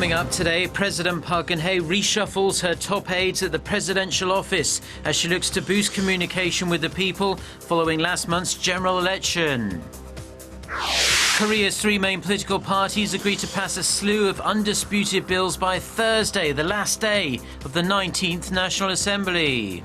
Coming up today, President Park Geun-hye reshuffles her top aides at the presidential office as she looks to boost communication with the people following last month's general election. Korea's three main political parties agreed to pass a slew of undisputed bills by Thursday, the last day of the 19th National Assembly.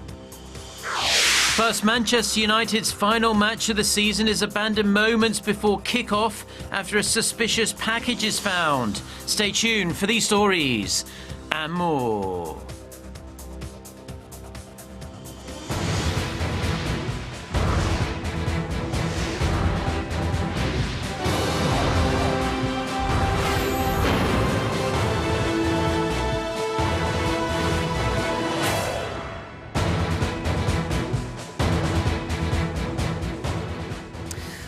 Plus, Manchester United's final match of the season is abandoned moments before kick-off after a suspicious package is found. Stay tuned for these stories and more.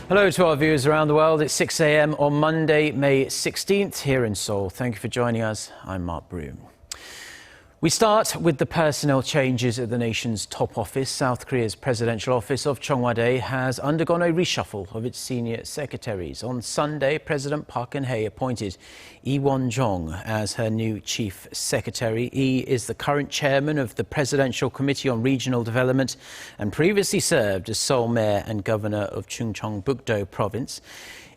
Hello to our viewers around the world. It's 6 a.m. on Monday, May 16th here in Seoul. Thank you for joining us. I'm Mark Broom. We start with the personnel changes at the nation's top office. South Korea's presidential office of Cheongwadae has undergone a reshuffle of its senior secretaries. On Sunday, President Park Geun-hye appointed Lee Won-jong as her new chief secretary. Lee is the current chairman of the Presidential Committee on Regional Development and previously served as Seoul mayor and governor of Chungcheongbuk-do province.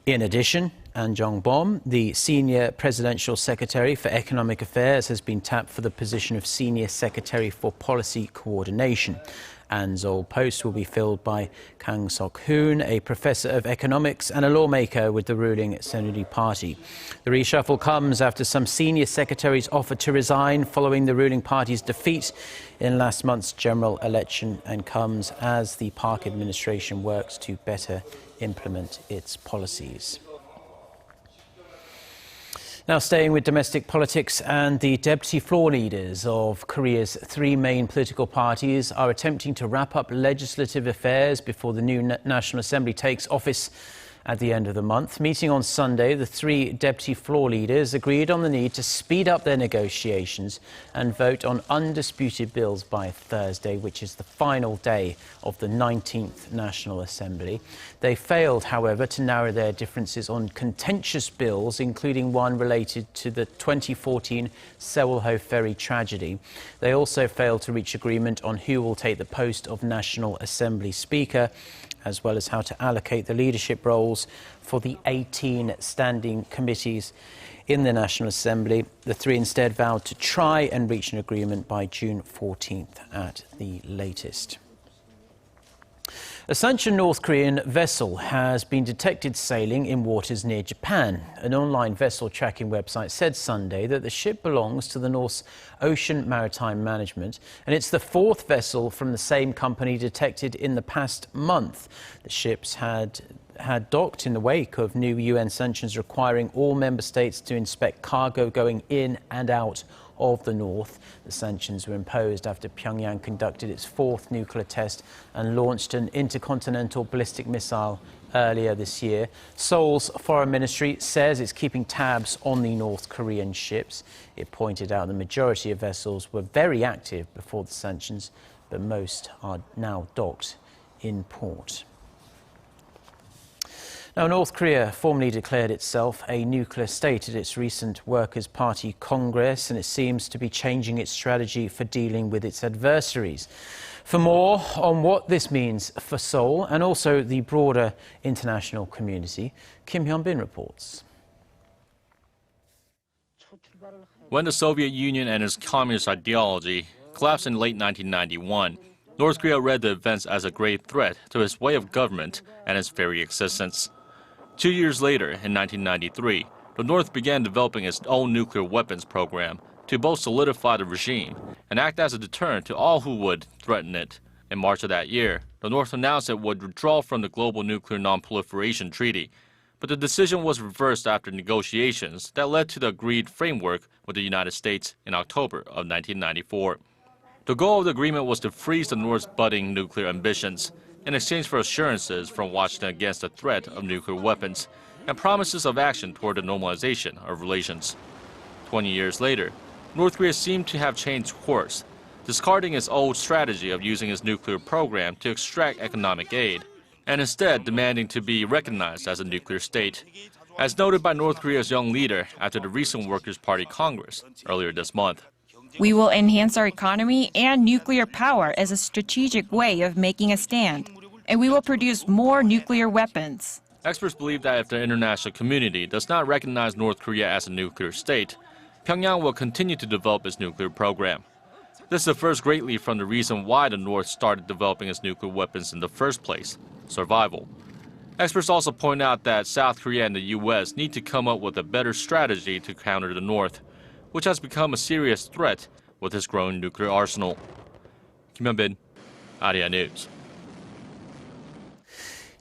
In addition, An Jong-bom, the senior presidential secretary for economic affairs, has been tapped for the position of senior secretary for policy coordination. An's old post will be filled by Kang Sok-hoon, a professor of economics and a lawmaker with the ruling Saenuri party. The reshuffle comes after some senior secretaries offered to resign following the ruling party's defeat in last month's general election, and comes as the Park administration works to better implement its policies. Now, staying with domestic politics, and the deputy floor leaders of Korea's three main political parties are attempting to wrap up legislative affairs before the new National Assembly takes office at the end of the month. Meeting on Sunday, the three deputy floor leaders agreed on the need to speed up their negotiations and vote on undisputed bills by Thursday, which is the final day of the 19th National Assembly. They failed, however, to narrow their differences on contentious bills, including one related to the 2014 Sewol-ho ferry tragedy. They also failed to reach agreement on who will take the post of National Assembly Speaker, as well as how to allocate the leadership roles for the 18 standing committees in the National Assembly. The three instead vowed to try and reach an agreement by June 14th at the latest. A sanctioned North Korean vessel has been detected sailing in waters near Japan. An online vessel tracking website said Sunday that the ship belongs to the North's Ocean Maritime Management, and it's the fourth vessel from the same company detected in the past month. The ships had docked in the wake of new UN sanctions requiring all member states to inspect cargo going in and out of the North. The sanctions were imposed after Pyongyang conducted its fourth nuclear test and launched an intercontinental ballistic missile earlier this year. Seoul's foreign ministry says it's keeping tabs on the North Korean ships. It pointed out the majority of vessels were very active before the sanctions, but most are now docked in port. Now, North Korea formally declared itself a nuclear state at its recent Workers' Party Congress, and it seems to be changing its strategy for dealing with its adversaries. For more on what this means for Seoul and also the broader international community, Kim Hyun-bin reports. When the Soviet Union and its communist ideology collapsed in late 1991, North Korea read the events as a grave threat to its way of government and its very existence. 2 years later, in 1993, the North began developing its own nuclear weapons program to both solidify the regime and act as a deterrent to all who would threaten it. In March of that year, the North announced it would withdraw from the Global Nuclear Non-Proliferation Treaty, but the decision was reversed after negotiations that led to the agreed framework with the United States in October of 1994. The goal of the agreement was to freeze the North's budding nuclear ambitions in exchange for assurances from Washington against the threat of nuclear weapons and promises of action toward the normalization of relations. 20 years later, North Korea seemed to have changed course, discarding its old strategy of using its nuclear program to extract economic aid, and instead demanding to be recognized as a nuclear state. as noted by North Korea's young leader after the recent Workers' Party Congress earlier this month. We will enhance our economy and nuclear power as a strategic way of making a stand, and we will produce more nuclear weapons. Experts believe that if the international community does not recognize North Korea as a nuclear state, Pyongyang will continue to develop its nuclear program. This differs greatly from the reason why the North started developing its nuclear weapons in the first place: survival. Experts also point out that South Korea and the U.S. need to come up with a better strategy to counter the North, which has become a serious threat with its growing nuclear arsenal. Kim Hyun-bin, Arirang News.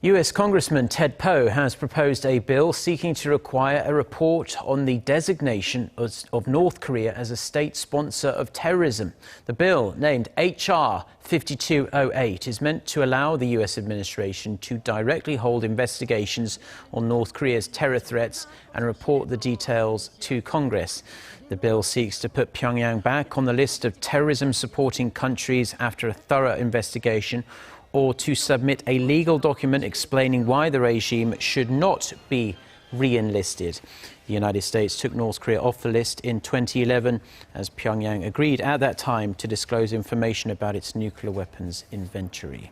U.S. Congressman Ted Poe has proposed a bill seeking to require a report on the designation of North Korea as a state sponsor of terrorism. The bill, named H.R. 5208, is meant to allow the U.S. administration to directly hold investigations on North Korea's terror threats and report the details to Congress. The bill seeks to put Pyongyang back on the list of terrorism-supporting countries after a thorough investigation, or to submit a legal document explaining why the regime should not be re-enlisted. The United States took North Korea off the list in 2011 as Pyongyang agreed at that time to disclose information about its nuclear weapons inventory.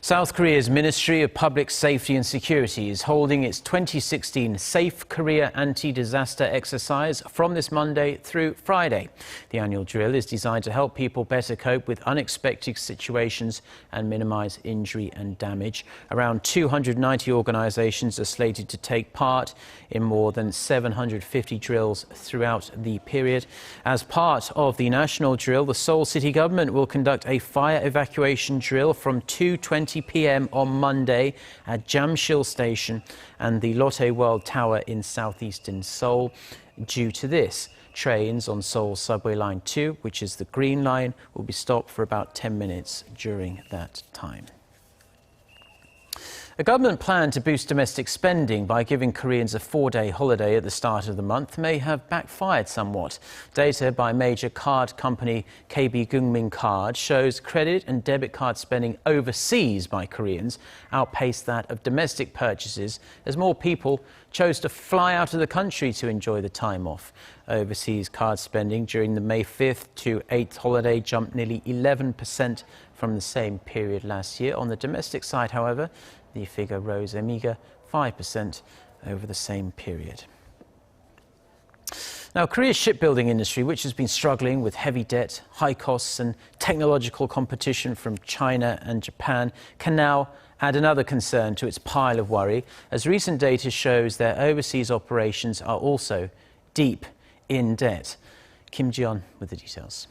South Korea's Ministry of Public Safety and Security is holding its 2016 Safe Korea Anti-Disaster Exercise from this Monday through Friday. The annual drill is designed to help people better cope with unexpected situations and minimize injury and damage. Around 290 organizations are slated to take part in more than 750 drills throughout the period. As part of the national drill, the Seoul city government will conduct a fire evacuation drill from 2:20 p.m. on Monday at Jamsil Station and the Lotte World Tower in southeastern Seoul. Due to this, trains on Seoul Subway Line 2, which is the Green Line, will be stopped for about 10 minutes during that time. A government plan to boost domestic spending by giving Koreans a 4-day holiday at the start of the month may have backfired somewhat. Data by major card company KB Gungmin Card shows credit and debit card spending overseas by Koreans outpaced that of domestic purchases as more people chose to fly out of the country to enjoy the time off. Overseas card spending during the May 5th to 8th holiday jumped nearly 11% from the same period last year. On the domestic side, however, the figure rose a meagre 5% over the same period. Now, Korea's shipbuilding industry, which has been struggling with heavy debt, high costs and technological competition from China and Japan, can now add another concern to its pile of worry, as recent data shows their overseas operations are also deep in debt. Kim Ji-yeon with the details.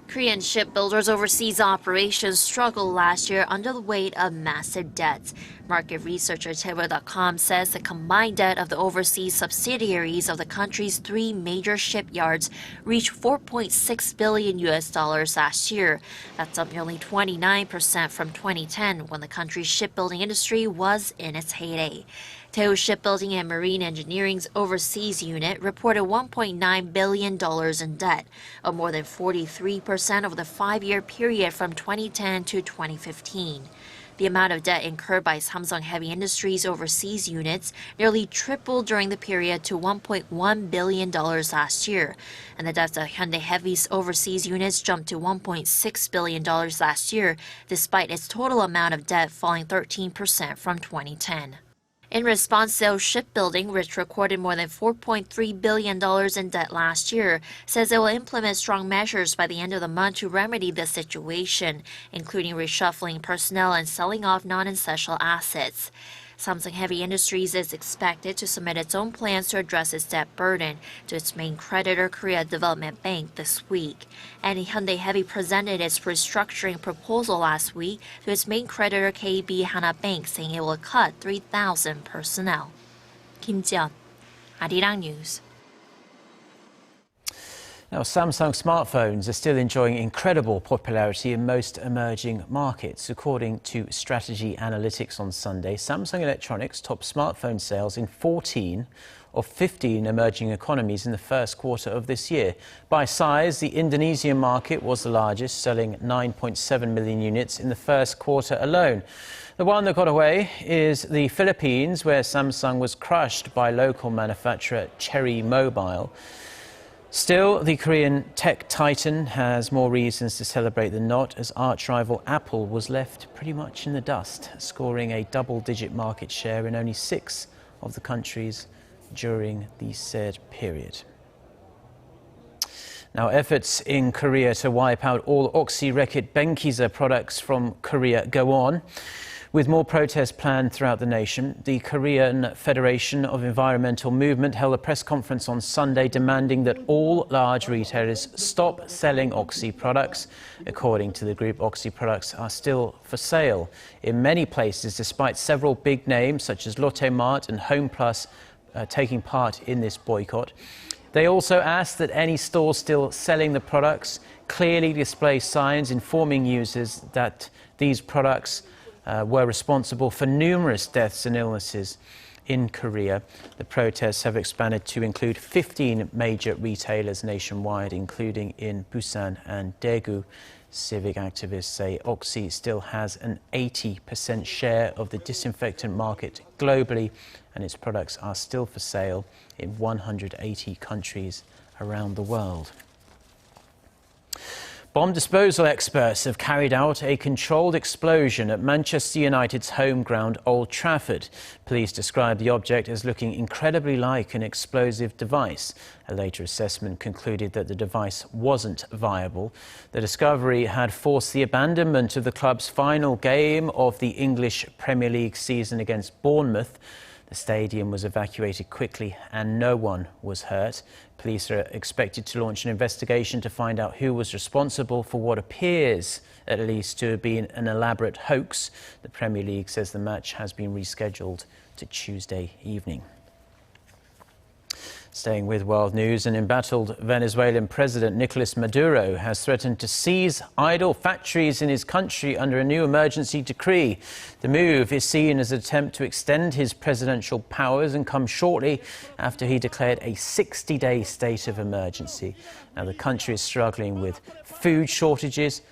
Korean shipbuilders' overseas operations struggled last year under the weight of massive debts. Market researcher Table.com says the combined debt of the overseas subsidiaries of the country's 3 major shipyards reached $4.6 billion last year. That's up nearly 29% from 2010, when the country's shipbuilding industry was in its heyday. Daewoo Shipbuilding and Marine Engineering's overseas unit reported $1.9 billion in debt, up more than 43% over the 5-year period from 2010 to 2015. The amount of debt incurred by Samsung Heavy Industries' overseas units nearly tripled during the period to $1.1 billion last year, and the debts of Hyundai Heavy's overseas units jumped to $1.6 billion last year, despite its total amount of debt falling 13% from 2010. In response, Daewoo Shipbuilding, which recorded more than $4.3 billion in debt last year, says it will implement strong measures by the end of the month to remedy the situation, including reshuffling personnel and selling off non-essential assets. Samsung Heavy Industries is expected to submit its own plans to address its debt burden to its main creditor, Korea Development Bank, this week. And Hyundai Heavy presented its restructuring proposal last week to its main creditor, KB Hana Bank, saying it will cut 3,000 personnel. Kim Ji-yeon, Arirang News. Now, Samsung smartphones are still enjoying incredible popularity in most emerging markets. According to Strategy Analytics on Sunday, Samsung Electronics topped smartphone sales in 14 of 15 emerging economies in the first quarter of this year. By size, the Indonesian market was the largest, selling 9.7 million units in the first quarter alone. The one that got away is the Philippines, where Samsung was crushed by local manufacturer Cherry Mobile. Still, the Korean tech titan has more reasons to celebrate than not, as arch-rival Apple was left pretty much in the dust, scoring a double-digit market share in only 6 of the countries during the said period. Now, efforts in Korea to wipe out all Oxy-Rekit Benkiza products from Korea go on. With more protests planned throughout the nation, the Korean Federation of Environmental Movement held a press conference on Sunday demanding that all large retailers stop selling Oxy products. According to the group, Oxy products are still for sale in many places, despite several big names such as Lotte Mart and Home Plus taking part in this boycott. They also asked that any stores still selling the products clearly display signs informing users that these products were responsible for numerous deaths and illnesses in Korea. The protests have expanded to include 15 major retailers nationwide, including in Busan and Daegu. Civic activists say Oxy still has an 80% share of the disinfectant market globally, and its products are still for sale in 180 countries around the world. Bomb disposal experts have carried out a controlled explosion at Manchester United's home ground, Old Trafford. Police describe the object as looking incredibly like an explosive device. A later assessment concluded that the device wasn't viable. The discovery had forced the abandonment of the club's final game of the English Premier League season against Bournemouth. The stadium was evacuated quickly and no one was hurt. Police are expected to launch an investigation to find out who was responsible for what appears, at least, to have been an elaborate hoax. The Premier League says the match has been rescheduled to Tuesday evening. Staying with world news, an embattled Venezuelan President Nicolas Maduro has threatened to seize idle factories in his country under a new emergency decree. The move is seen as an attempt to extend his presidential powers and comes shortly after he declared a 60-day state of emergency. Now, the country is struggling with food shortages,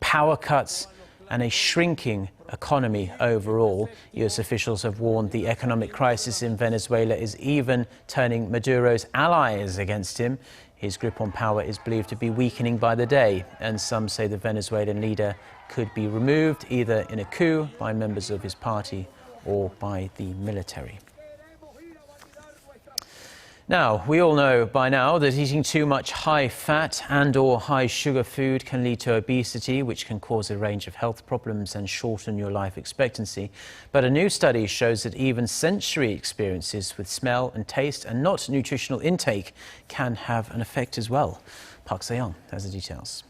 power cuts, and a shrinking economy overall. U.S. officials have warned the economic crisis in Venezuela is even turning Maduro's allies against him. His grip on power is believed to be weakening by the day, and some say the Venezuelan leader could be removed either in a coup by members of his party or by the military. Now, we all know by now that eating too much high-fat and/or high-sugar food can lead to obesity, which can cause a range of health problems and shorten your life expectancy. But a new study shows that even sensory experiences with smell and taste and not nutritional intake can have an effect as well. Park Se-young has the details.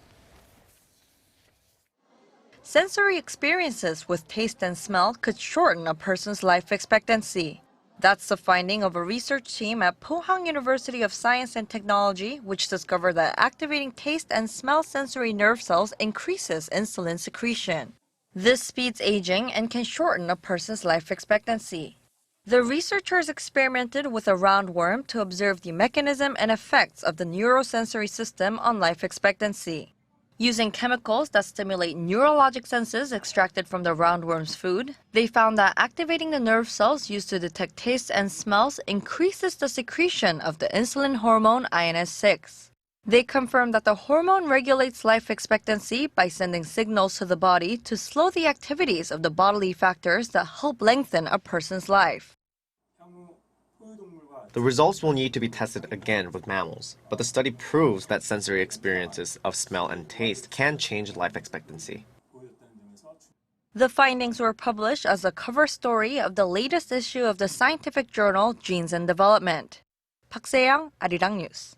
Sensory experiences with taste and smell could shorten a person's life expectancy. That's the finding of a research team at Pohang University of Science and Technology, which discovered that activating taste and smell sensory nerve cells increases insulin secretion. This speeds aging and can shorten a person's life expectancy. The researchers experimented with a roundworm to observe the mechanism and effects of the neurosensory system on life expectancy. Using chemicals that stimulate neurologic senses extracted from the roundworm's food, they found that activating the nerve cells used to detect tastes and smells increases the secretion of the insulin hormone INS6. They confirmed that the hormone regulates life expectancy by sending signals to the body to slow the activities of the bodily factors that help lengthen a person's life. The results will need to be tested again with mammals, but the study proves that sensory experiences of smell and taste can change life expectancy. The findings were published as a cover story of the latest issue of the scientific journal Genes and Development. Park Se-young, Arirang News.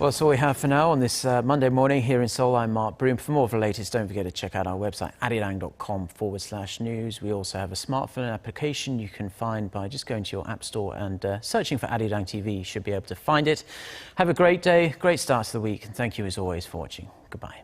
Well, that's all we have for now on this Monday morning here in Seoul. I'm Mark Broom. For more of the latest, don't forget to check out our website, arirang.com/news. We also have a smartphone application you can find by just going to your app store and searching for Arirang TV. You should be able to find it. Have a great day, great start to the week, and thank you as always for watching. Goodbye.